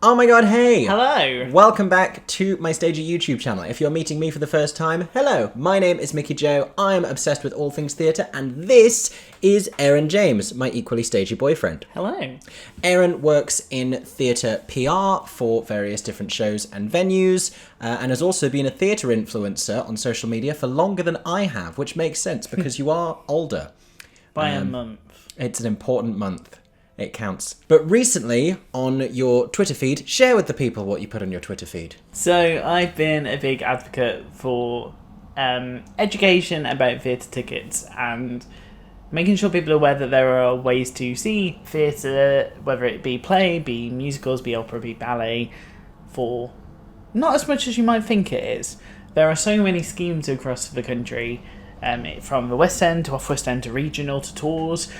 Oh my god, hey! Hello! Welcome back to my Stagey YouTube channel. If you're meeting me for the first time, hello, my name is Mickey Joe, I'm obsessed with all things theatre, and this is Aaron James, my equally stagey boyfriend. Hello. Aaron works in theatre PR for various different shows and venues, and has also been a theatre influencer on social media for longer than I have, which makes sense because you are older. By a month. It's an important month. It counts. But recently, on your Twitter feed, share with the people what you put on your Twitter feed. So, I've been a big advocate for education about theatre tickets and making sure people are aware that there are ways to see theatre, whether it be play, be musicals, be opera, be ballet, for not as much as you might think it is. There are so many schemes across the country, from the West End to Off West End to regional to tours,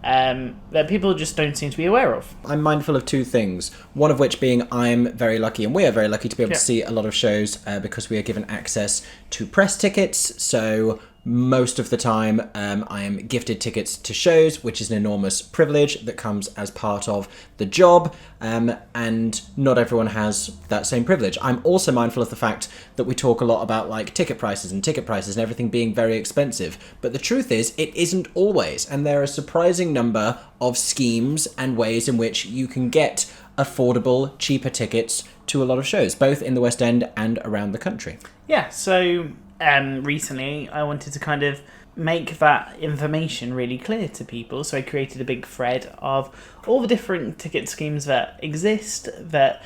that people just don't seem to be aware of. I'm mindful of two things, one of which being I'm very lucky, and we are very lucky to be able to see a lot of shows because we are given access to press tickets, so most of the time I am gifted tickets to shows, which is an enormous privilege that comes as part of the job, and not everyone has that same privilege. I'm also mindful of the fact that we talk a lot about like ticket prices and everything being very expensive, but the truth is it isn't always, and there are a surprising number of schemes and ways in which you can get affordable, cheaper tickets to a lot of shows, both in the West End and around the country. Yeah, so recently I wanted to kind of make that information really clear to people, so I created a big thread of all the different ticket schemes that exist, that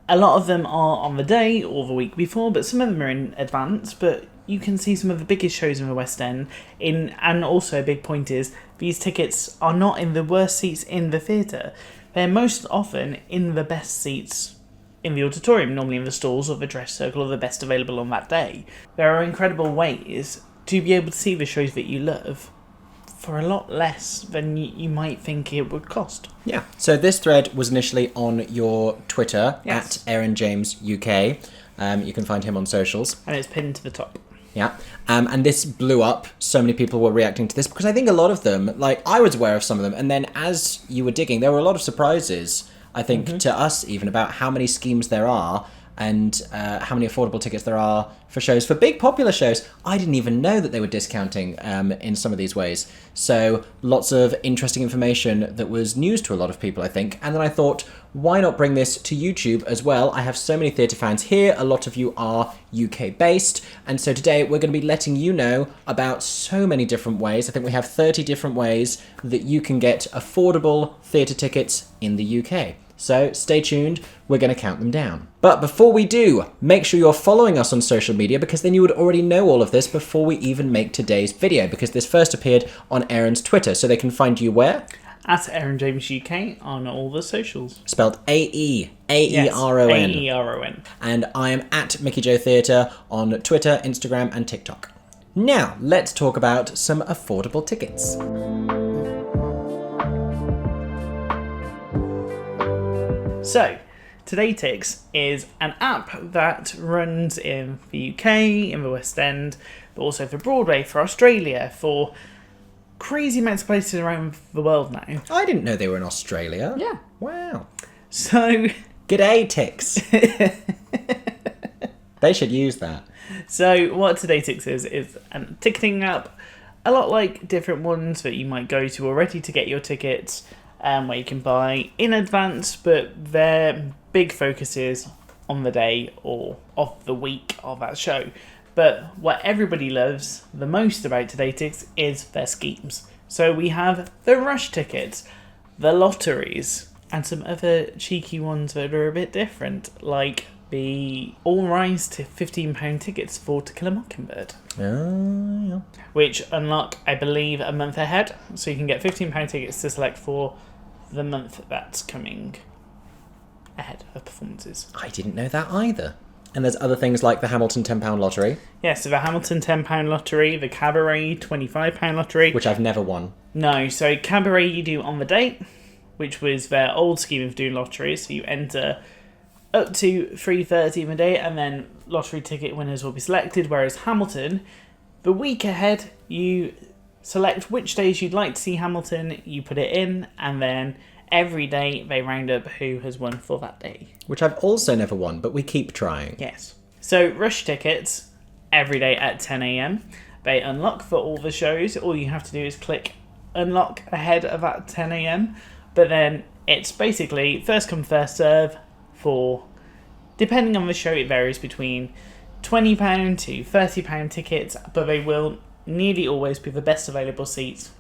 a lot of them are on the day or the week before, but some of them are in advance, but you can see some of the biggest shows in the West End, and also a big point is these tickets are not in the worst seats in the theatre, they're most often in the best seats in the auditorium, normally in the stalls or the dress circle or the best available on that day. There are incredible ways to be able to see the shows that you love for a lot less than you might think it would cost. Yeah, so this thread was initially on your Twitter, Yes. at Aaron James UK. You can find him on socials. And it's pinned to the top. Yeah, and this blew up. So many people were reacting to this because I think a lot of them, like I was aware of some of them, and then as you were digging, there were a lot of surprises, I think, to us even, about how many schemes there are and how many affordable tickets there are for shows, for big popular shows. I didn't even know that they were discounting in some of these ways. So lots of interesting information that was news to a lot of people, I think. And then I thought, why not bring this to YouTube as well? I have so many theatre fans here. A lot of you are UK based. And so today we're going to be letting you know about so many different ways. I think we have 30 different ways that you can get affordable theatre tickets in the UK. So stay tuned, we're going to count them down. But before we do, make sure you're following us on social media, because then you would already know all of this before we even make today's video, because this first appeared on Aaron's Twitter, so they can find you where? At Aaron James UK on all the socials. Spelled A-E-A-E-R-O-N. Yes, A-E-R-O-N. And I am at Mickey Joe Theatre on Twitter, Instagram and TikTok. Now, let's talk about some affordable tickets. So, TodayTix is an app that runs in the UK, in the West End, but also for Broadway, for Australia, for crazy amounts of places around the world now. I didn't know they were in Australia. Yeah. Wow. So, G'day, Tix. They should use that. So what TodayTix is a ticketing app, a lot like different ones that you might go to already to get your tickets, where you can buy in advance, but their big focus is on the day or of the week of that show. But what everybody loves the most about TodayTix is their schemes. So we have the rush tickets, the lotteries, and some other cheeky ones that are a bit different, like the all rise to £15 tickets for To Kill a Mockingbird. Oh, yeah. Which unlock, I believe, a month ahead. So you can get £15 tickets to select for the month that's coming ahead of performances. I didn't know that either. And there's other things like the Hamilton £10 lottery. Yeah, so the Hamilton £10 lottery, the Cabaret £25 lottery. Which I've never won. No, so Cabaret you do on the date, which was their old scheme of doing lotteries. So you enter up to 3:30 in the day, and then lottery ticket winners will be selected. Whereas Hamilton, the week ahead, you select which days you'd like to see Hamilton, you put it in, and then every day they round up who has won for that day. Which I've also never won, but we keep trying. Yes. So rush tickets every day at 10 a.m. They unlock for all the shows. All you have to do is click unlock ahead of that 10 a.m. But then it's basically first come, first serve for, depending on the show, it varies between £20 to £30 tickets, but they will nearly always be the best available seats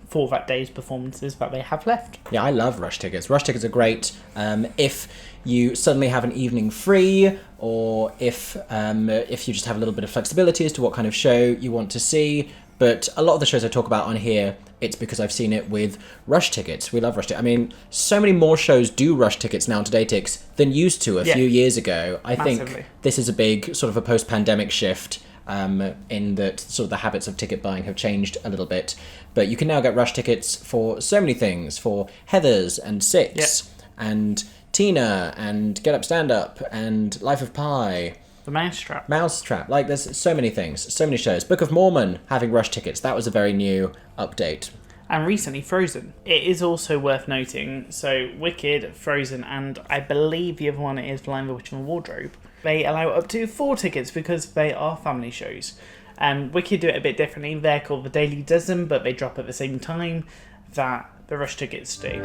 for that day's performances that they have left. Yeah, I love rush tickets. Rush tickets are great if you suddenly have an evening free, or if you just have a little bit of flexibility as to what kind of show you want to see. But a lot of the shows I talk about on here, it's because I've seen it with rush tickets. We love rush tickets. I mean, so many more shows do rush tickets now on TodayTix than used to a few years ago. I Massively. think this is a big sort of a post-pandemic shift. In that sort of the habits of ticket buying have changed a little bit. But you can now get rush tickets for so many things, for Heathers and Six and Tina and Get Up Stand Up and Life of Pi. The Mousetrap. Mousetrap. Like, there's so many things, so many shows. Book of Mormon having rush tickets. That was a very new update. And recently Frozen. It is also worth noting, so Wicked, Frozen, and I believe the other one is The Lion, the Witch and the Wardrobe. They allow up to 4 tickets because they are family shows. Wicked do it a bit differently. They're called the Daily Dozen, but they drop at the same time that the rush tickets do.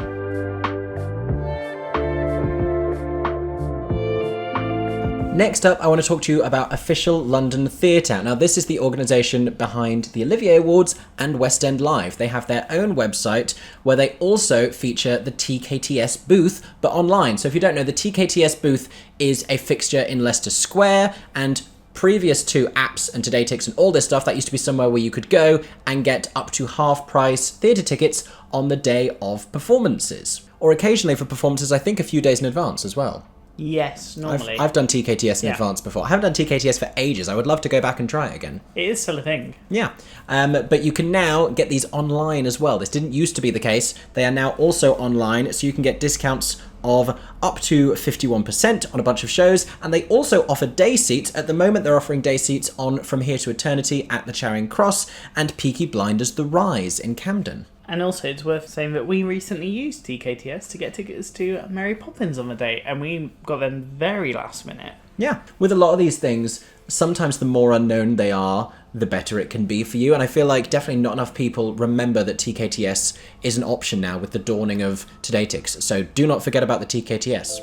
Next up, I want to talk to you about Official London Theatre. Now, this is the organisation behind the Olivier Awards and West End Live. They have their own website where they also feature the TKTS booth, but online. So if you don't know, the TKTS booth is a fixture in Leicester Square, and previous to apps and TodayTix and all this stuff, that used to be somewhere where you could go and get up to half-price theatre tickets on the day of performances. Or occasionally for performances, I think a few days in advance as well. Yes, normally. I've done TKTS in advance before. I haven't done TKTS for ages. I would love to go back and try it again. It is still a thing. Yeah. But you can now get these online as well. This didn't used to be the case. They are now also online, so you can get discounts of up to 51% on a bunch of shows, and they also offer day seats. At the moment, they're offering day seats on From Here to Eternity at the Charing Cross and Peaky Blinders The Rise in Camden. And also, it's worth saying that we recently used TKTS to get tickets to Mary Poppins on the day, and we got them very last minute. Yeah, with a lot of these things, sometimes the more unknown they are, the better it can be for you. And I feel like definitely not enough people remember that TKTS is an option now with the dawning of TodayTix. So do not forget about the TKTS.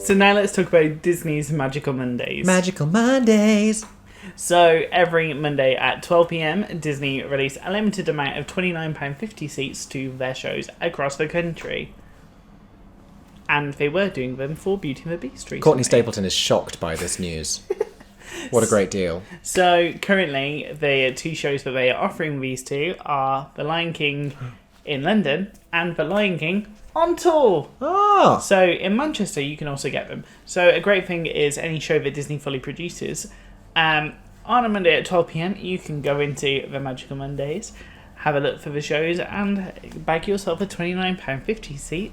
So now let's talk about Disney's Magical Mondays. Magical Mondays! So every Monday at 12 p.m, Disney release a limited amount of £29.50 seats to their shows across the country. And they were doing them for Beauty and the Beast recently. Courtney Stapleton is shocked by this news. What a great deal. So currently, the 2 shows that they are offering these to are The Lion King in London and The Lion King on tour. Ah! So in Manchester, you can also get them. So a great thing is any show that Disney fully produces, on a Monday at 12 p.m, you can go into the Magical Mondays, have a look for the shows, and bag yourself a £29.50 seat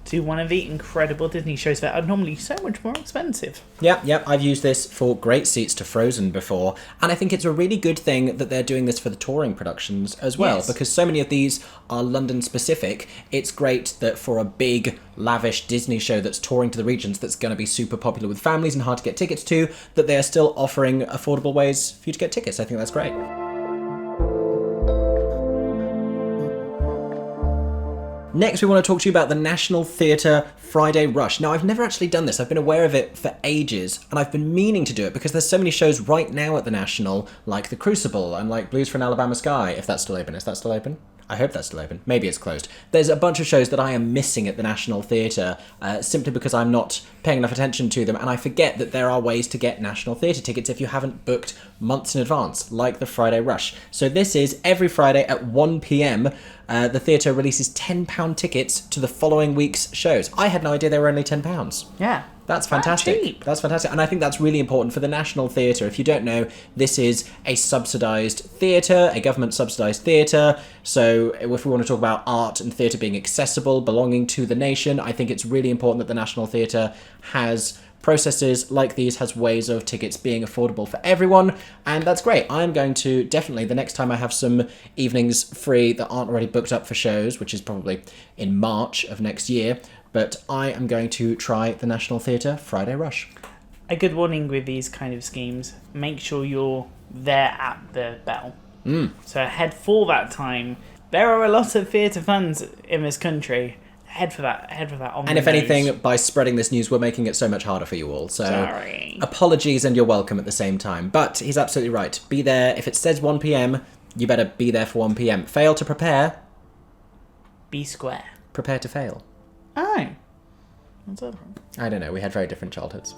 to one of the incredible Disney shows that are normally so much more expensive. Yep, I've used this for great seats to Frozen before, and I think it's a really good thing that they're doing this for the touring productions as well, because so many of these are London specific. It's great that for a big, lavish Disney show that's touring to the regions, that's going to be super popular with families and hard to get tickets to, that they are still offering affordable ways for you to get tickets. I think that's great. Next, we want to talk to you about the National Theatre Friday Rush. Now, I've never actually done this. I've been aware of it for ages, and I've been meaning to do it because there's so many shows right now at the National, like The Crucible and like Blues for an Alabama Sky, if that's still open. Is that still open? I hope that's still open. Maybe it's closed. There's a bunch of shows that I am missing at the National Theatre simply because I'm not paying enough attention to them, and I forget that there are ways to get National Theatre tickets if you haven't booked months in advance, like the Friday Rush. So this is every Friday at 1 p.m. The theatre releases £10 tickets to the following week's shows. I had no idea they were only £10. Yeah. That's fantastic. Cheap. That's fantastic. And I think that's really important for the National Theatre. If you don't know, this is a subsidised theatre, a government-subsidised theatre. So if we want to talk about art and theatre being accessible, belonging to the nation, I think it's really important that the National Theatre has processes like these has ways of tickets being affordable for everyone, and that's great. I'm going to definitely, the next time I have some evenings free that aren't already booked up for shows, which is probably in March of next year, but I am going to try the National Theatre Friday Rush. A good warning with these kind of schemes, make sure you're there at the bell. So head for that time. There are a lot of theatre fans in this country. Head for that on And the if nose. anything, by spreading this news, we're making it so much harder for you all. So Sorry. apologies and you're welcome at the same time. But he's absolutely right. Be there. If it says 1 p.m, you better be there for 1 p.m. Fail to prepare. Be square. Prepare to fail. Oh. What's that from? I don't know. We had very different childhoods.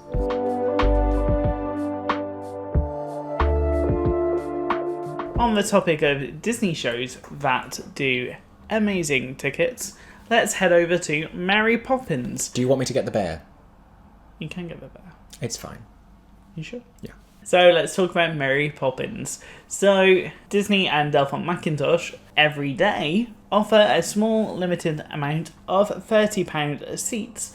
On the topic of Disney shows that do amazing tickets, let's head over to Mary Poppins. Do you want me to get the bear? You can get the bear. It's fine. You sure? Yeah. So let's talk about Mary Poppins. So Disney and Delphont Macintosh every day offer a small limited amount of £30 seats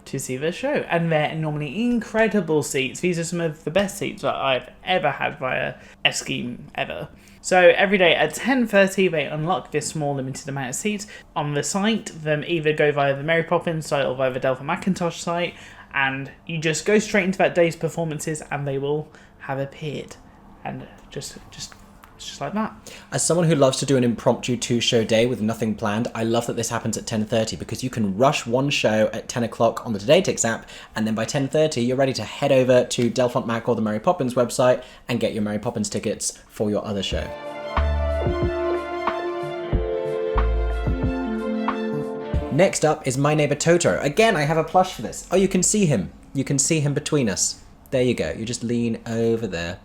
to see the show, and they're normally incredible seats. These are some of the best seats that I've ever had via a scheme ever. So every day at 10:30 they unlock this small limited amount of seats on the site. Them either go via the Mary Poppins site or via the Delphont Macintosh site, and you just go straight into that day's performances and they will have appeared, and just like that. As someone who loves to do an impromptu 2-show day with nothing planned, I love that this happens at 10:30 because you can rush one show at 10 o'clock on the TodayTix app, and then by 10:30 you're ready to head over to Delphont Mac or the Mary Poppins website and get your Mary Poppins tickets for your other show. Next up is My Neighbor Totoro. Again, I have a plush for this. Oh, you can see him. You can see him between us. There you go. You just lean over there.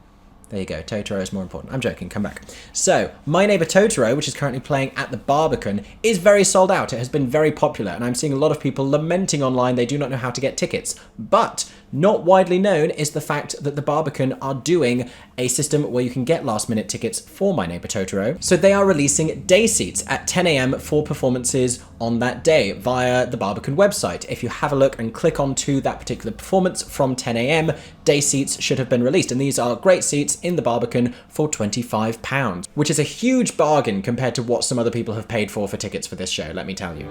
There you go. Totoro is more important. I'm joking. Come back. So, My Neighbor Totoro, which is currently playing at the Barbican, is very sold out. It has been very popular, and I'm seeing a lot of people lamenting online they do not know how to get tickets. But not widely known is the fact that the Barbican are doing a system where you can get last-minute tickets for My Neighbor Totoro. So they are releasing day seats at 10 a.m. for performances on that day via the Barbican website. If you have a look and click onto that particular performance from 10 a.m, day seats should have been released. And these are great seats in the Barbican for £25, which is a huge bargain compared to what some other people have paid for tickets for this show, let me tell you.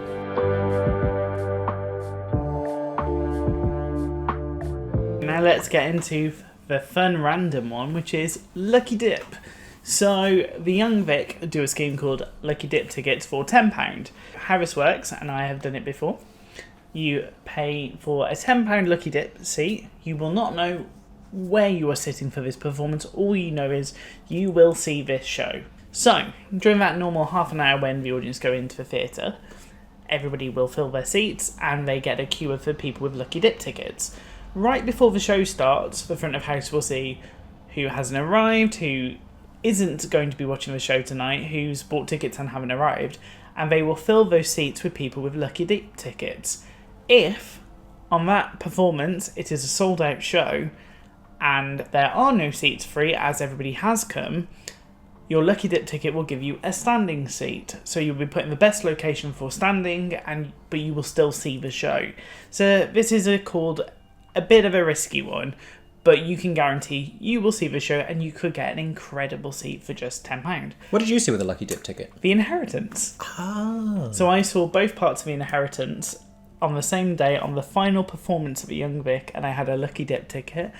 Now let's get into the fun random one, which is Lucky Dip. So the Young Vic do a scheme called Lucky Dip tickets for £10. How this works, and I have done it before, you pay for a £10 Lucky Dip seat. You will not know where you are sitting for this performance. All you know is you will see this show. So during that normal half an hour when the audience go into the theatre, everybody will fill their seats and they get a queue of the people with Lucky Dip tickets. Right before the show starts, the front of house will see who hasn't arrived, who isn't going to be watching the show tonight, who's bought tickets and haven't arrived, and they will fill those seats with people with Lucky Dip tickets. If, on that performance, it is a sold-out show, and there are no seats free as everybody has come, your Lucky Dip ticket will give you a standing seat. So you'll be put in the best location for standing, but you will still see the show. So this is called a bit of a risky one, but you can guarantee you will see the show and you could get an incredible seat for just £10. What did you see with a Lucky Dip ticket? The Inheritance. Ah. So I saw both parts of The Inheritance on the same day on the final performance of the Young Vic, and I had a Lucky Dip ticket,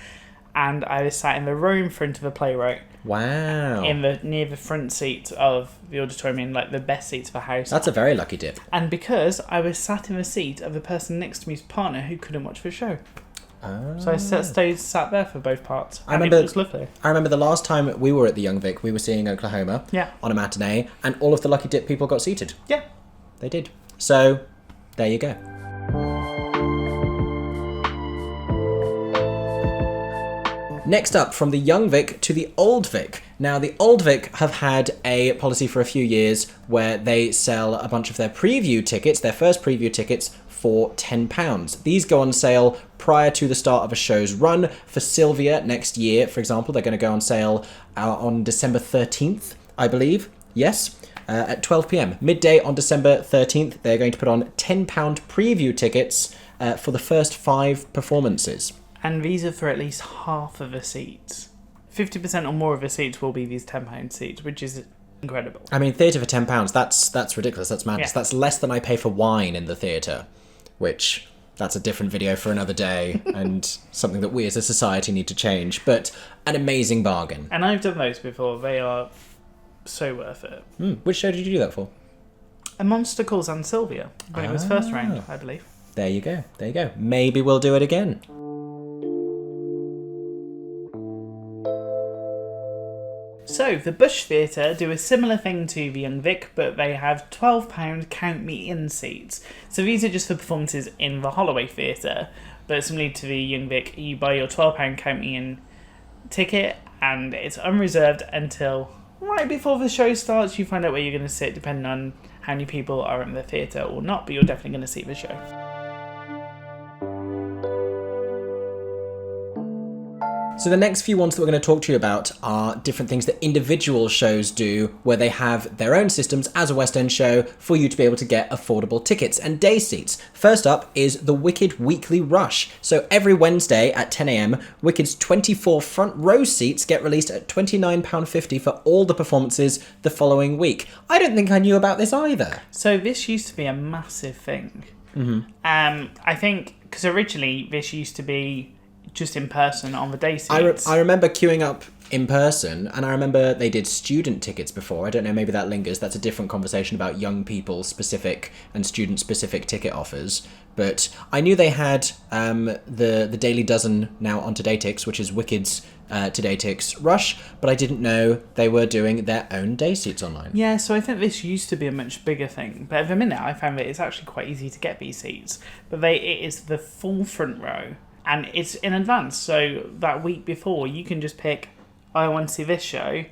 and I was sat in the row in front of the playwright. Wow. Near the front seat of the auditorium, in like the best seats of the house. That's a very lucky dip. And because I was sat in the seat of the person next to me's partner who couldn't watch the show. Oh. So I sat there for both parts. It was lovely. I remember the last time we were at the Young Vic, we were seeing Oklahoma on a matinee, and all of the Lucky Dip people got seated. Yeah. They did. So, there you go. Next up, from the Young Vic to the Old Vic. Now, the Old Vic have had a policy for a few years where they sell a bunch of their preview tickets, their first preview tickets, for £10. These go on sale prior to the start of a show's run. For Sylvia next year, for example, they're going to go on sale on December 13th, I believe. Yes. at 12 p.m. Midday on December 13th, they're going to put on £10 preview tickets for the first 5 performances. And these are for at least half of the seats. 50% or more of the seats will be these £10 seats, which is incredible. I mean, theatre for £10, that's ridiculous. That's madness. Yeah. That's less than I pay for wine in the theatre, which that's a different video for another day and something that we as a society need to change. But an amazing bargain. And I've done those before. They are so worth it. Which show did you do that for? A Monster Calls Aunt Sylvia, when it was first round, I believe. There you go. There you go. Maybe we'll do it again. So, the Bush Theatre do a similar thing to the Young Vic, but they have £12 Count Me In seats. So these are just for performances in the Holloway Theatre, but similarly to the Young Vic, you buy your £12 Count Me In ticket, and it's unreserved until right before the show starts. You find out where you're going to sit, depending on how many people are in the theatre or not, but you're definitely going to see the show. So the next few ones that we're going to talk to you about are different things that individual shows do where they have their own systems as a West End show for you to be able to get affordable tickets and day seats. First up is the Wicked Weekly Rush. So every Wednesday at 10 a.m, Wicked's 24 front row seats get released at £29.50 for all the performances the following week. I don't think I knew about this either. So this used to be a massive thing. I think, because originally this used to be just in person on the day seats. I remember queuing up in person, and I remember they did student tickets before. I don't know, maybe that lingers. That's a different conversation about young people specific and student specific ticket offers. But I knew they had the Daily Dozen now on TodayTix, which is Wicked's TodayTix Rush, but I didn't know they were doing their own day seats online. Yeah, so I think this used to be a much bigger thing, but at the minute I found that it's actually quite easy to get these seats. But it is the full front row, and it's in advance, so that week before you can just pick, I want to see this show,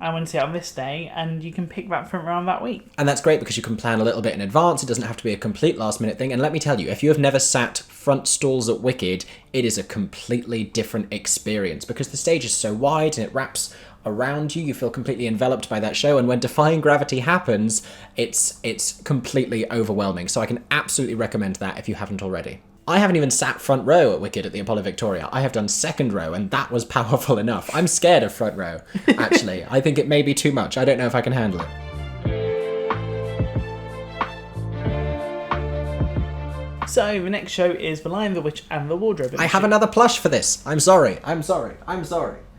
I want to see it on this day, and you can pick that front row on that week. And that's great because you can plan a little bit in advance. It doesn't have to be a complete last minute thing. And let me tell you, if you have never sat front stalls at Wicked, it is a completely different experience because the stage is so wide and it wraps around you. You feel completely enveloped by that show, and when Defying Gravity happens, it's completely overwhelming. So I can absolutely recommend that if you haven't already. I haven't even sat front row at Wicked at the Apollo Victoria. I have done second row, and that was powerful enough. I'm scared of front row, actually. I think it may be too much. I don't know if I can handle it. So the next show is The Lion, the Witch and the Wardrobe. I have another plush for this. I'm sorry.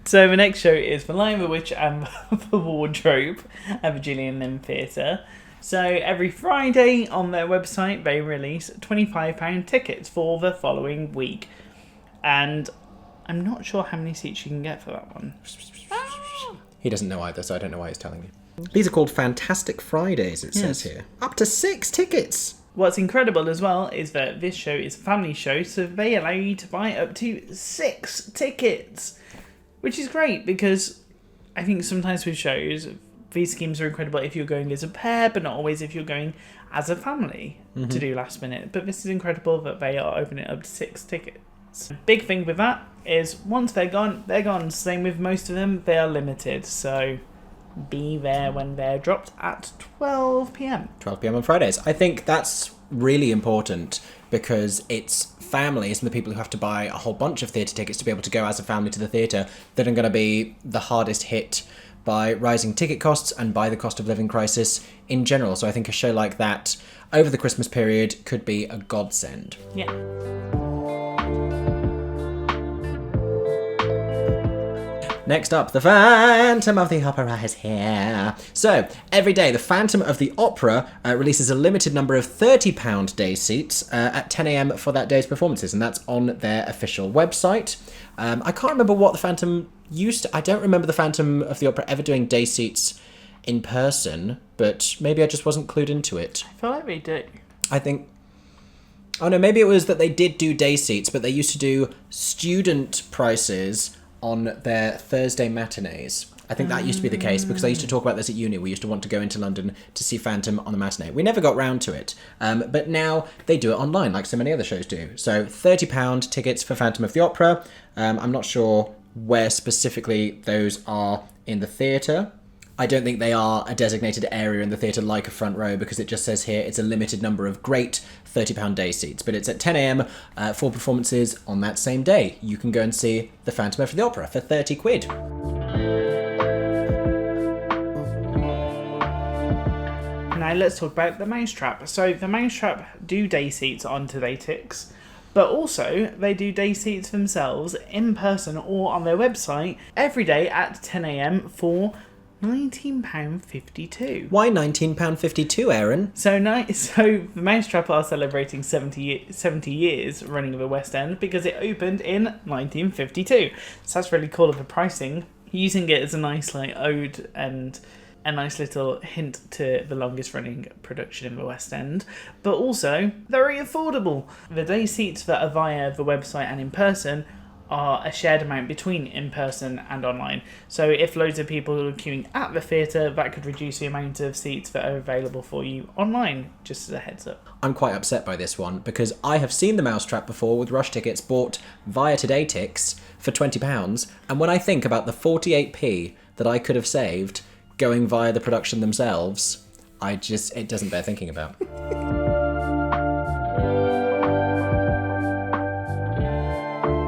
So the next show is The Lion, the Witch and the Wardrobe at the Gillian Lynn Theatre. So every Friday on their website they release £25 tickets for the following week. And I'm not sure how many seats you can get for that one. He doesn't know either, so I don't know why he's telling you. These are called Fantastic Fridays, it says here. Up to 6 tickets. What's incredible as well is that this show is a family show, so they allow you to buy up to 6 tickets. Which is great, because I think sometimes with shows, these schemes are incredible if you're going as a pair, but not always if you're going as a family to do last minute. But this is incredible that they are opening up to 6 tickets. Big thing with that is once they're gone, they're gone. Same with most of them, they are limited. So be there when they're dropped at 12 p.m. 12 p.m. on Fridays. I think that's really important because it's families and the people who have to buy a whole bunch of theatre tickets to be able to go as a family to the theatre that are going to be the hardest hit by rising ticket costs and by the cost of living crisis in general. So I think a show like that over the Christmas period could be a godsend. Yeah. Next up, the Phantom of the Opera is here. So, every day, the Phantom of the Opera releases a limited number of £30 day seats at 10 a.m. for that day's performances, and that's on their official website. I can't remember what the Phantom used to... I don't remember the Phantom of the Opera ever doing day seats in person, but maybe I just wasn't clued into it. I feel like they do. I think... Oh no, maybe it was that they did do day seats, but they used to do student prices on their Thursday matinees. I think that used to be the case because I used to talk about this at uni. We used to want to go into London to see Phantom on the matinee. We never got round to it, but now they do it online like so many other shows do. So £30 tickets for Phantom of the Opera. I'm not sure where specifically those are in the theatre. I don't think they are a designated area in the theatre like a front row, because it just says here it's a limited number of great £30 day seats. But it's at 10 a.m. For performances on that same day. You can go and see The Phantom of the Opera for 30 quid. Now let's talk about the Mousetrap. So the Mousetrap do day seats on TodayTix, but also they do day seats themselves in person or on their website every day at 10 a.m. for £19.52. Why £19.52, Aaron? So the Mousetrap are celebrating 70 years running the West End because it opened in 1952. So that's really cool of the pricing, using it as a nice ode and a nice little hint to the longest running production in the West End, but also very affordable. The day seats that are via the website and in person are a shared amount between in person and online. So if loads of people are queuing at the theatre, that could reduce the amount of seats that are available for you online, just as a heads up. I'm quite upset by this one, because I have seen the Mousetrap before with rush tickets bought via TodayTix for £20, and when I think about the 48p that I could have saved going via the production themselves, it doesn't bear thinking about.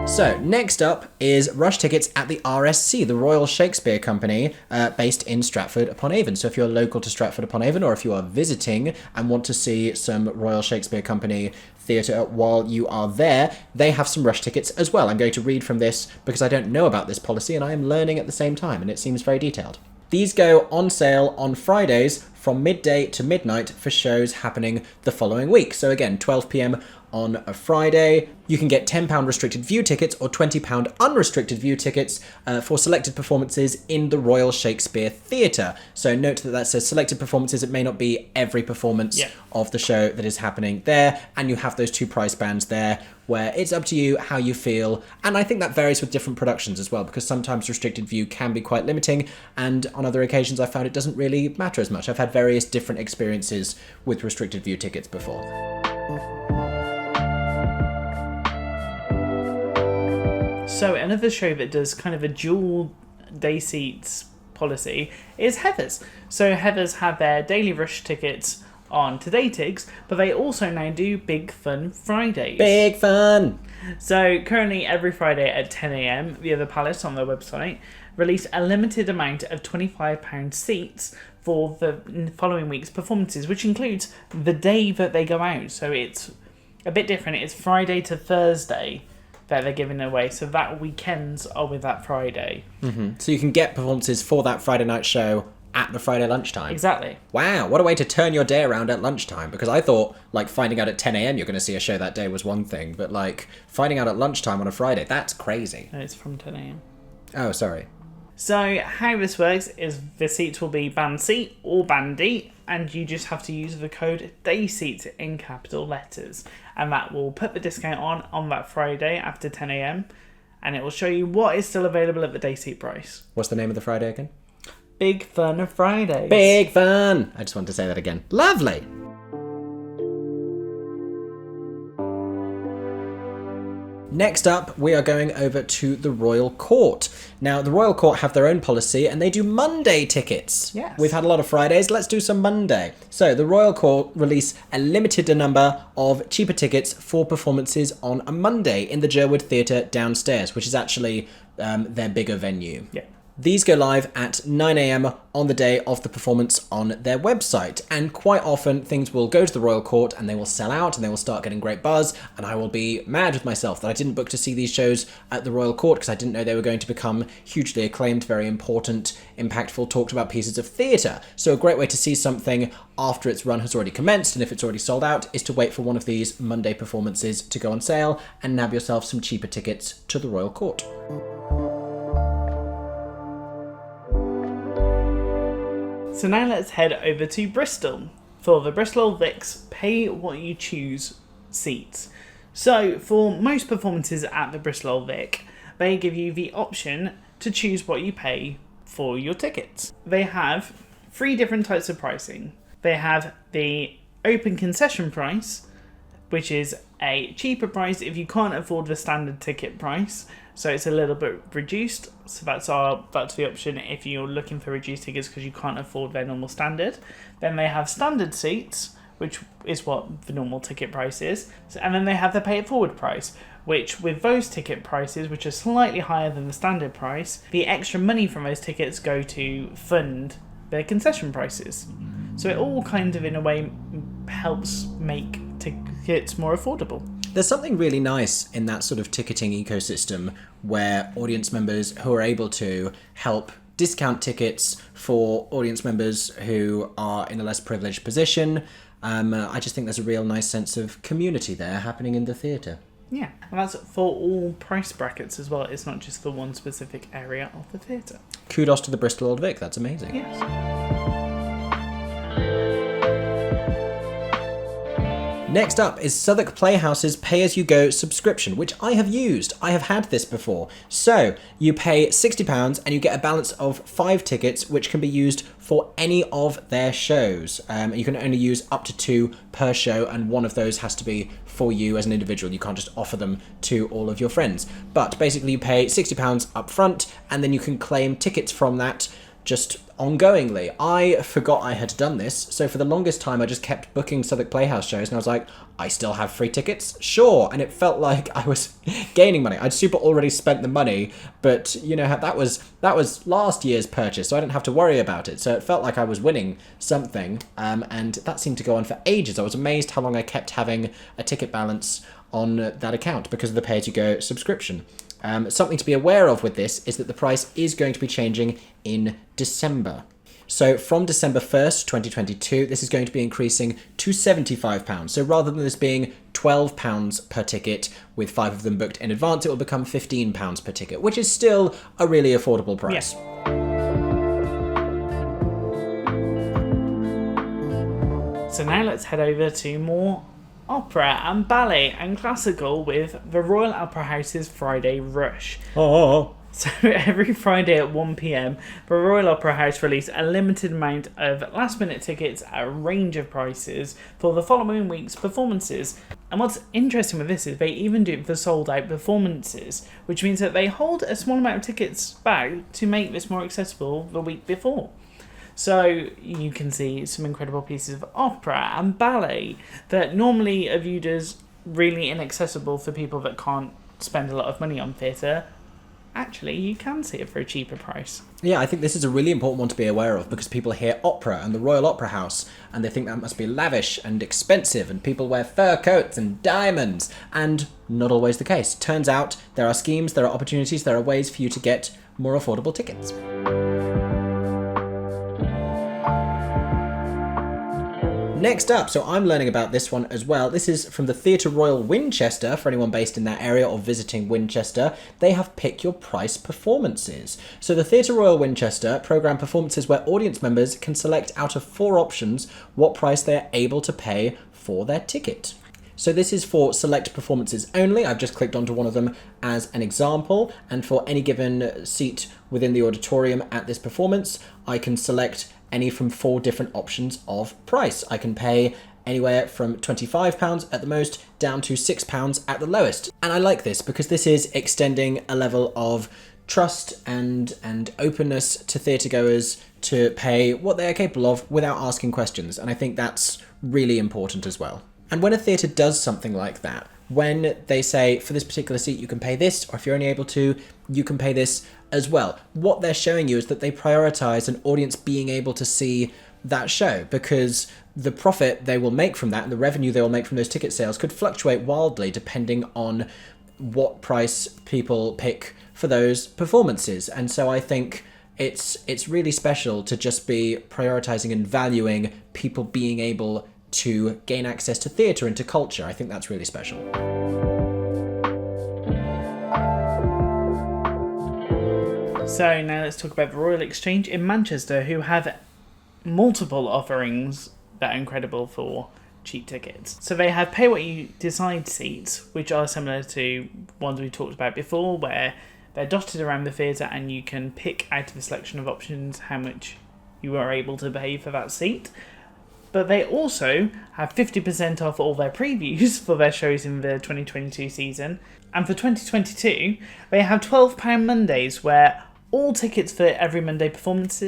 So, next up is rush tickets at the RSC, the Royal Shakespeare Company, based in Stratford-upon-Avon. So if you're local to Stratford-upon-Avon, or if you are visiting and want to see some Royal Shakespeare Company theatre while you are there, they have some rush tickets as well. I'm going to read from this because I don't know about this policy and I am learning at the same time, and it seems very detailed. These go on sale on Fridays from midday to midnight for shows happening the following week. So again, 12 p.m. on a Friday. You can get £10 restricted view tickets or £20 unrestricted view tickets for selected performances in the Royal Shakespeare Theatre. So note that says selected performances. It may not be every performance of the show that is happening there. And you have those two price bands there where it's up to you how you feel. And I think that varies with different productions as well, because sometimes restricted view can be quite limiting. And on other occasions, I found it doesn't really matter as much. I've had various different experiences with restricted view tickets before. So another show that does kind of a dual day seats policy is Heathers. So Heathers have their daily rush tickets on TodayTix, but they also now do Big Fun Fridays. Big fun! So currently every Friday at 10 a.m, the Other Palace on their website release a limited amount of £25 seats for the following week's performances, which includes the day that they go out. So it's a bit different. It's Friday to Thursday that they're giving away, so that weekends are with that Friday. Mm-hmm. So you can get performances for that Friday night show at the Friday lunchtime. Exactly. Wow, what a way to turn your day around at lunchtime, because I thought, finding out at 10 a.m. you're going to see a show that day was one thing, but, finding out at lunchtime on a Friday, that's crazy. No, it's from 10 a.m. Oh, sorry. So how this works is the seats will be band C or band D, and you just have to use the code DAYSEATS in capital letters, and that will put the discount on that Friday after 10 a.m, and it will show you what is still available at the day seat price. What's the name of the Friday again? Big Fun Fridays. Big fun! I just wanted to say that again. Lovely! Next up, we are going over to the Royal Court. Now, the Royal Court have their own policy, and they do Monday tickets. Yes. We've had a lot of Fridays, let's do some Monday. So, the Royal Court release a limited number of cheaper tickets for performances on a Monday in the Jerwood Theatre downstairs, which is actually their bigger venue. Yeah. These go live at 9 a.m. on the day of the performance on their website, and quite often things will go to the Royal Court and they will sell out and they will start getting great buzz, and I will be mad with myself that I didn't book to see these shows at the Royal Court because I didn't know they were going to become hugely acclaimed, very important, impactful, talked about pieces of theatre. So a great way to see something after its run has already commenced, and if it's already sold out, is to wait for one of these Monday performances to go on sale and nab yourself some cheaper tickets to the Royal Court. So now let's head over to Bristol for the Bristol Vic's Pay What You Choose seats. So for most performances at the Bristol Vic, they give you the option to choose what you pay for your tickets. They have 3 different types of pricing. They have the open concession price, which is a cheaper price if you can't afford the standard ticket price. So it's a little bit reduced. So that's the option if you're looking for reduced tickets because you can't afford their normal standard. Then they have standard seats, which is what the normal ticket price is. And then they have the pay it forward price, which with those ticket prices, which are slightly higher than the standard price, the extra money from those tickets go to fund their concession prices. So it all kind of, in a way, helps make tickets more affordable. There's something really nice in that sort of ticketing ecosystem where audience members who are able to help discount tickets for audience members who are in a less privileged position. I just think there's a real nice sense of community there happening in the theatre. Yeah, and that's for all price brackets as well. It's not just for one specific area of the theatre. Kudos to the Bristol Old Vic, that's amazing. Yes. Next up is Southwark Playhouse's pay-as-you-go subscription, which I have used. I have had this before. So, you pay £60 and you get a balance of 5 tickets, which can be used for any of their shows. You can only use up to 2 per show, and one of those has to be for you as an individual. You can't just offer them to all of your friends. But basically, you pay £60 up front, and then you can claim tickets from that just ongoingly. I forgot I had done this, so for the longest time I just kept booking Southwark Playhouse shows, and I was like, I still have free tickets? Sure. And it felt like I was gaining money. I'd super already spent the money, but you know, that was last year's purchase, so I didn't have to worry about it. So it felt like I was winning something, and that seemed to go on for ages. I was amazed how long I kept having a ticket balance on that account because of the pay-as-you-go subscription. Something to be aware of with this is that the price is going to be changing in December. So from December 1st, 2022, this is going to be increasing to £75. So rather than this being £12 per ticket with 5 of them booked in advance, it will become £15 per ticket, which is still a really affordable price. Yeah. So now let's head over to more opera and ballet and classical with the Royal Opera House's Friday Rush. Oh. So every Friday at 1 p.m, the Royal Opera House release a limited amount of last-minute tickets at a range of prices for the following week's performances. And what's interesting with this is they even do it for sold-out performances, which means that they hold a small amount of tickets back to make this more accessible the week before. So you can see some incredible pieces of opera and ballet that normally are viewed as really inaccessible for people that can't spend a lot of money on theatre. Actually, you can see it for a cheaper price. Yeah, I think this is a really important one to be aware of because people hear opera and the Royal Opera House and they think that must be lavish and expensive and people wear fur coats and diamonds, and not always the case. Turns out there are schemes, there are opportunities, there are ways for you to get more affordable tickets. Next up, so I'm learning about this one as well. This is from the Theatre Royal Winchester, for anyone based in that area or visiting Winchester. They have Pick Your Price performances. So the Theatre Royal Winchester programme performances where audience members can select out of 4 options what price they are able to pay for their ticket. So this is for select performances only. I've just clicked onto one of them as an example, and for any given seat within the auditorium at this performance, I can select any from 4 different options of price. I can pay anywhere from £25 at the most down to £6 at the lowest. And I like this because this is extending a level of trust and openness to theatregoers to pay what they are capable of without asking questions. And I think that's really important as well. And when a theatre does something like that, when they say, for this particular seat, you can pay this, or if you're only able to, you can pay this as well, what they're showing you is that they prioritise an audience being able to see that show, because the profit they will make from that and the revenue they will make from those ticket sales could fluctuate wildly depending on what price people pick for those performances. And so I think it's really special to just be prioritising and valuing people being able to gain access to theatre and to culture. I think that's really special. So now let's talk about the Royal Exchange in Manchester, who have multiple offerings that are incredible for cheap tickets. So they have pay what you decide seats, which are similar to ones we talked about before, where they're dotted around the theatre and you can pick out of a selection of options how much you are able to pay for that seat. But they also have 50% off all their previews for their shows in the 2022 season. And for 2022, they have £12 Mondays, where all tickets for every Monday performance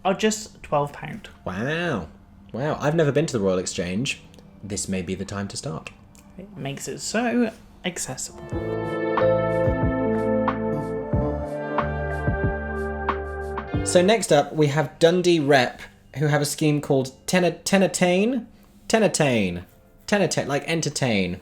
are just £12. Wow. I've never been to the Royal Exchange. This may be the time to start. It makes it so accessible. So next up, we have Dundee Rep, who have a scheme called Tenatain, like entertain.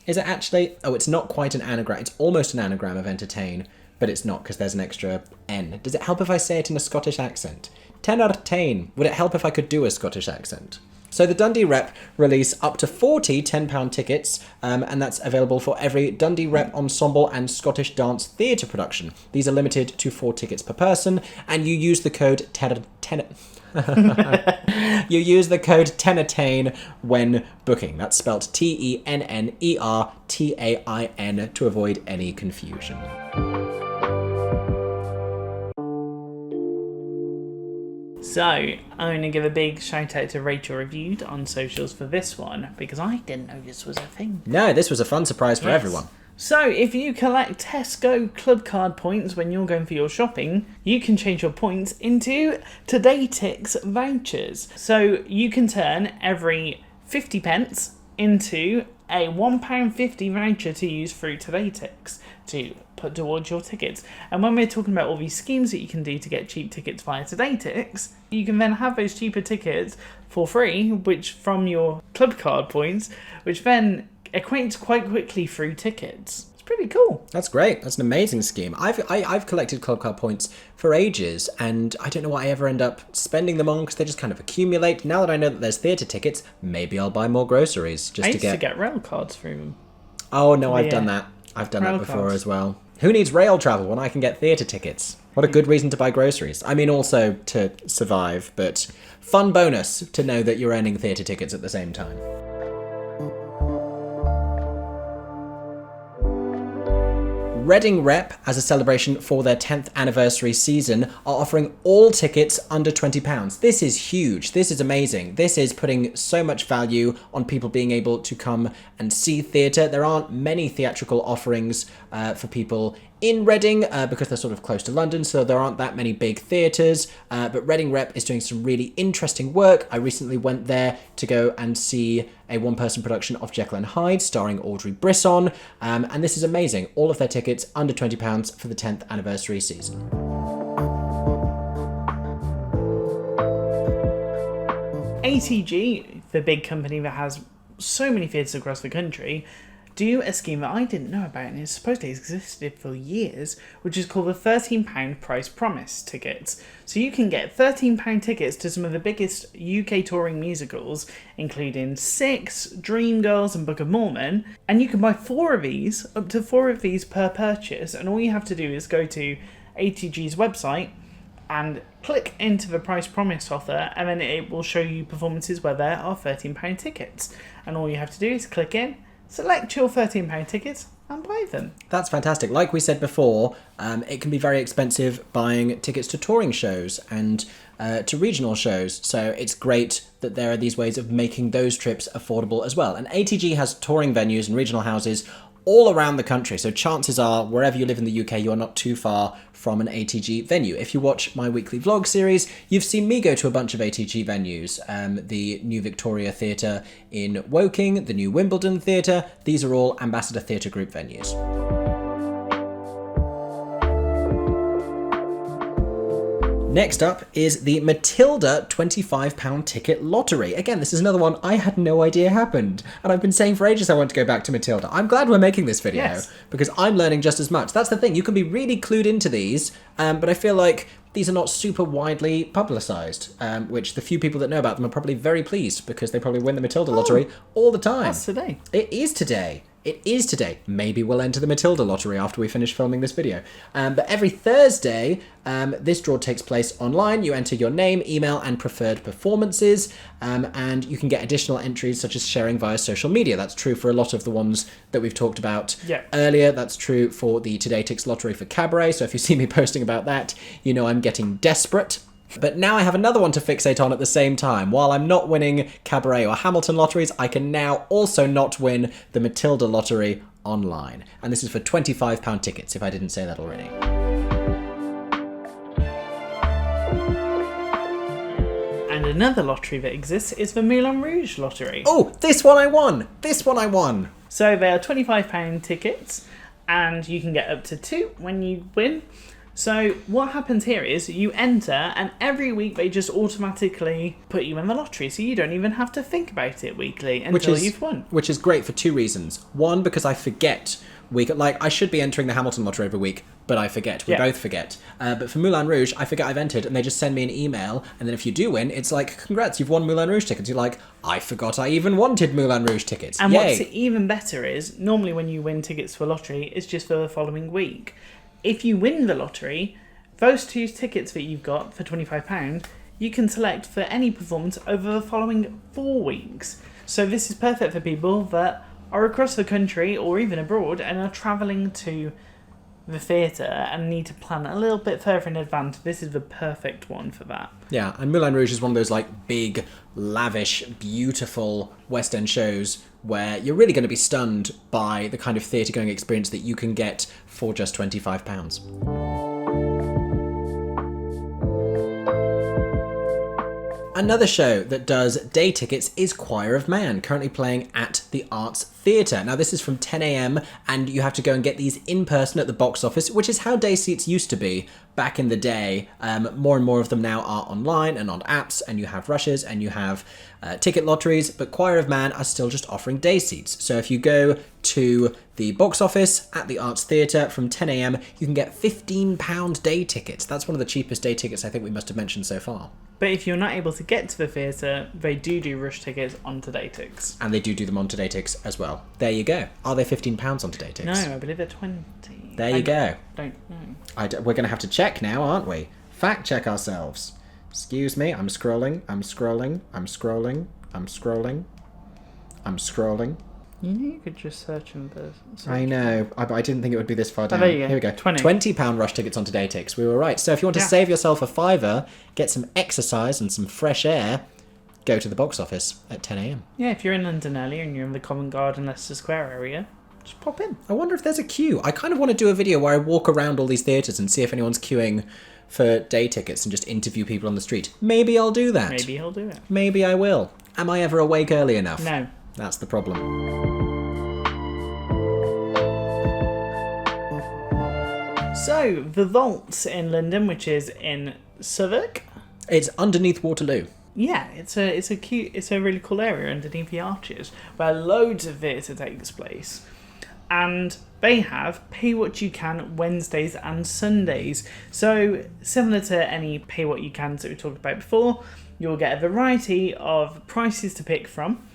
Is it actually? Oh, it's not quite an anagram. It's almost an anagram of entertain, but it's not because there's an extra N. Does it help if I say it in a Scottish accent? Tenatain. Would it help if I could do a Scottish accent? So the Dundee Rep release up to 40 £10 tickets, and that's available for every Dundee Rep ensemble and Scottish dance theatre production. These are limited to 4 tickets per person, and you use the code you use the code TENATAIN when booking. That's spelt TENNERTAIN to avoid any confusion. So, I'm going to give a big shout out to Rachel Reviewed on socials for this one, because I didn't know this was a thing. No, this was a fun surprise for everyone. So, if you collect Tesco Clubcard points when you're going for your shopping, you can change your points into TodayTix vouchers. So, you can turn every 50 pence into a £1.50 voucher to use through TodayTix to put towards your tickets. And when we're talking about all these schemes that you can do to get cheap tickets via TodayTix, you can then have those cheaper tickets for free, which from your Clubcard points, which then equates quite quickly through tickets. It's pretty cool. That's great. That's an amazing scheme. I've collected Clubcard points for ages, and I don't know what I ever end up spending them on because they just kind of accumulate. Now that I know that there's theatre tickets, maybe I'll buy more groceries just I used to get rail cards through them. Oh no, I've done that. I've done that before as well. Who needs rail travel when I can get theatre tickets? What a good reason to buy groceries. I mean, also to survive, but fun bonus to know that you're earning theatre tickets at the same time. Reading Rep, as a celebration for their 10th anniversary season, are offering all tickets under £20. This is huge. This is amazing. This is putting so much value on people being able to come and see theatre. There aren't many theatrical offerings for people in Reading because they're sort of close to London, so there aren't that many big theatres, but Reading Rep is doing some really interesting work. I recently went there to go and see a one-person production of Jekyll and Hyde starring Audrey Brisson, and this is amazing. All of their tickets under £20 for the 10th anniversary season. ATG, the big company that has so many theatres across the country, do a scheme that I didn't know about and it's supposedly existed for years, which is called the £13 Price Promise tickets. So you can get £13 tickets to some of the biggest UK touring musicals, including Six, Dreamgirls and Book of Mormon, and you can buy up to four of these per purchase, and all you have to do is go to ATG's website and click into the Price Promise offer, and then it will show you performances where there are £13 tickets. And all you have to do is click in, select your £13 tickets and buy them. That's fantastic. Like we said before, it can be very expensive buying tickets to touring shows and to regional shows. So it's great that there are these ways of making those trips affordable as well. And ATG has touring venues and regional houses all around the country. So chances are, wherever you live in the UK, you're not too far from an ATG venue. If you watch my weekly vlog series, you've seen me go to a bunch of ATG venues. The New Victoria Theatre in Woking, the New Wimbledon Theatre. These are all Ambassador Theatre Group venues. Next up is the Matilda £25 ticket lottery. Again, this is another one I had no idea happened. And I've been saying for ages I want to go back to Matilda. I'm glad we're making this video because I'm learning just as much. That's the thing. You can be really clued into these, but I feel like these are not super widely publicised, which the few people that know about them are probably very pleased because they probably win the Matilda lottery all the time. That's today. It is today. It is today. Maybe we'll enter the Matilda lottery after we finish filming this video. But every Thursday, this draw takes place online. You enter your name, email, and preferred performances, and you can get additional entries such as sharing via social media. That's true for a lot of the ones that we've talked about earlier. That's true for the TodayTix lottery for Cabaret. So if you see me posting about that, you know I'm getting desperate. But now I have another one to fixate on at the same time. While I'm not winning Cabaret or Hamilton lotteries, I can now also not win the Matilda lottery online. And this is for £25 tickets, if I didn't say that already. And another lottery that exists is the Moulin Rouge lottery. Oh, this one I won! This one I won! So they are £25 tickets, and you can get up to 2 when you win. So what happens here is you enter, and every week they just automatically put you in the lottery, so you don't even have to think about it weekly until you've won. Which is great for 2 reasons. One, because I forget I should be entering the Hamilton lottery every week, but I forget. We both forget. But for Moulin Rouge, I forget I've entered, and they just send me an email, and then if you do win, it's like, congrats, you've won Moulin Rouge tickets. You're like, I forgot I even wanted Moulin Rouge tickets. And Yay. what's even better is, normally when you win tickets for a lottery, it's just for the following week. If you win the lottery, those 2 tickets that you've got for £25, you can select for any performance over the following 4 weeks. So this is perfect for people that are across the country or even abroad and are travelling to the theatre and need to plan a little bit further in advance. This is the perfect one for that. Yeah, and Moulin Rouge is one of those like big, lavish, beautiful West End shows where you're really going to be stunned by the kind of theatre-going experience that you can get for just £25. Another show that does day tickets is Choir of Man, currently playing at the Arts Theatre. Now, this is from 10 a.m, and you have to go and get these in person at the box office, which is how day seats used to be back in the day. More and more of them now are online and on apps, and you have rushes and you have ticket lotteries, but Choir of Man are still just offering day seats. So if you go to the box office at the Arts Theatre from 10 a.m, you can get £15 day tickets. That's one of the cheapest day tickets I think we must have mentioned so far. But if you're not able to get to the theatre, they do rush tickets on TodayTix. And they do them on TodayTix as well. There you go. Are they £15 on TodayTix? No, I believe they're 20. There you go. Don't know. We're going to have to check now, aren't we? Fact check ourselves. Excuse me, I'm scrolling. You knew you could just search in the search. I know, but I didn't think it would be this far down. There you go. Here we go. 20. £20 rush tickets on TodayTix. We were right. So if you want to save yourself a £5, get some exercise and some fresh air, go to the box office at 10 a.m. Yeah, if you're in London early and you're in the Covent Garden, Leicester Square area, just pop in. I wonder if there's a queue. I kind of want to do a video where I walk around all these theatres and see if anyone's queuing for day tickets and just interview people on the street. Maybe I'll do that. Maybe he'll do it. Maybe I will. Am I ever awake early enough? No. That's the problem. So, the Vaults in London, which is in Southwark. It's underneath Waterloo. Yeah, it's a really cool area underneath the arches where loads of theatre takes place. And they have Pay What You Can Wednesdays and Sundays. So, similar to any Pay What You Cans that we talked about before, you'll get a variety of prices to pick from.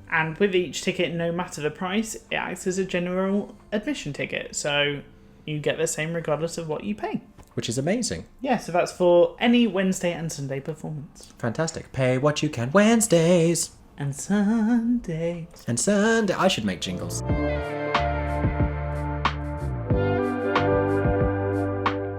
And with each ticket, no matter the price, it acts as a general admission ticket. So, you get the same regardless of what you pay. Which is amazing. Yeah, so that's for any Wednesday and Sunday performance. Fantastic. Pay What You Can Wednesdays. And Sundays. And Sunday. I should make jingles.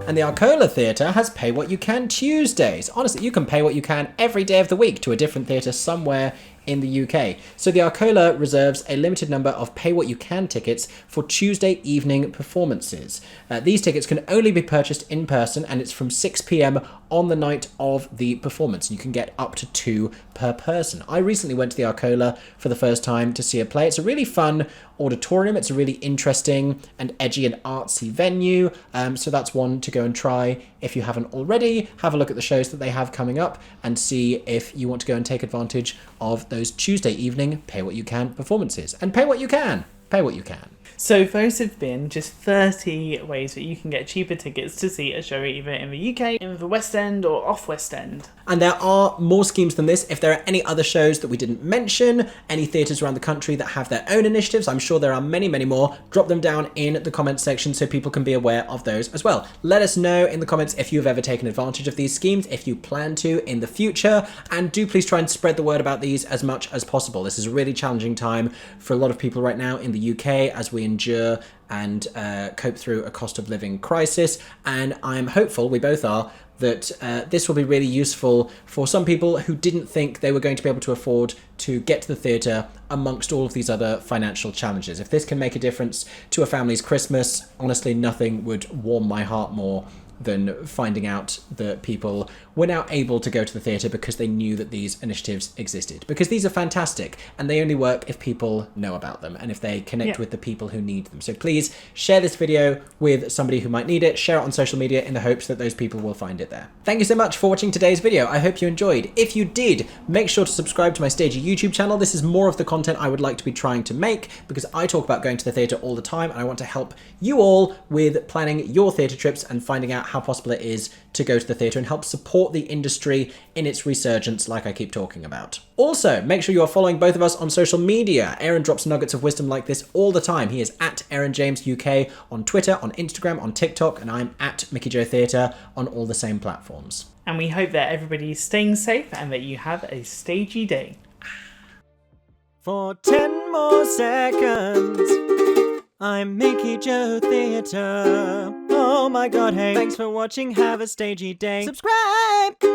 And the Arcola Theatre has Pay What You Can Tuesdays. Honestly, you can pay what you can every day of the week to a different theatre somewhere in the UK. So the Arcola reserves a limited number of Pay What You Can tickets for Tuesday evening performances. These tickets can only be purchased in person, and it's from 6 p.m. on the night of the performance. You can get up to 2 per person. I recently went to the Arcola for the first time to see a play. It's a really fun auditorium. It's a really interesting and edgy and artsy venue. So that's one to go and try if you haven't already. Have a look at the shows that they have coming up and see if you want to go and take advantage of those Tuesday evening Pay What You Can performances. And pay what you can. Pay what you can. So those have been just 30 ways that you can get cheaper tickets to see a show either in the UK, in the West End or off West End. And there are more schemes than this. If there are any other shows that we didn't mention, any theatres around the country that have their own initiatives, I'm sure there are many, many more. Drop them down in the comments section so people can be aware of those as well. Let us know in the comments if you've ever taken advantage of these schemes, if you plan to in the future, and do please try and spread the word about these as much as possible. This is a really challenging time for a lot of people right now in the UK as we endure and cope through a cost of living crisis, and I'm hopeful, we both are, that this will be really useful for some people who didn't think they were going to be able to afford to get to the theatre amongst all of these other financial challenges. If this can make a difference to a family's Christmas, honestly, nothing would warm my heart more than finding out that people were now able to go to the theatre because they knew that these initiatives existed. Because these are fantastic, and they only work if people know about them and if they connect with the people who need them. So please share this video with somebody who might need it, share it on social media in the hopes that those people will find it there. Thank you so much for watching today's video. I hope you enjoyed. If you did, make sure to subscribe to my Stagey YouTube channel. This is more of the content I would like to be trying to make because I talk about going to the theatre all the time, and I want to help you all with planning your theatre trips and finding out how possible it is to go to the theatre and help support the industry in its resurgence like I keep talking about. Also, make sure you are following both of us on social media. Aaron drops nuggets of wisdom like this all the time. He is at Aaron James UK on Twitter, on Instagram, on TikTok, and I'm at Mickey Joe Theatre on all the same platforms. And we hope that everybody's staying safe and that you have a stagey day. For 10 more seconds, I'm Mickey Joe Theatre. Oh my god, hey. Thanks for watching, have a stagey day. Subscribe!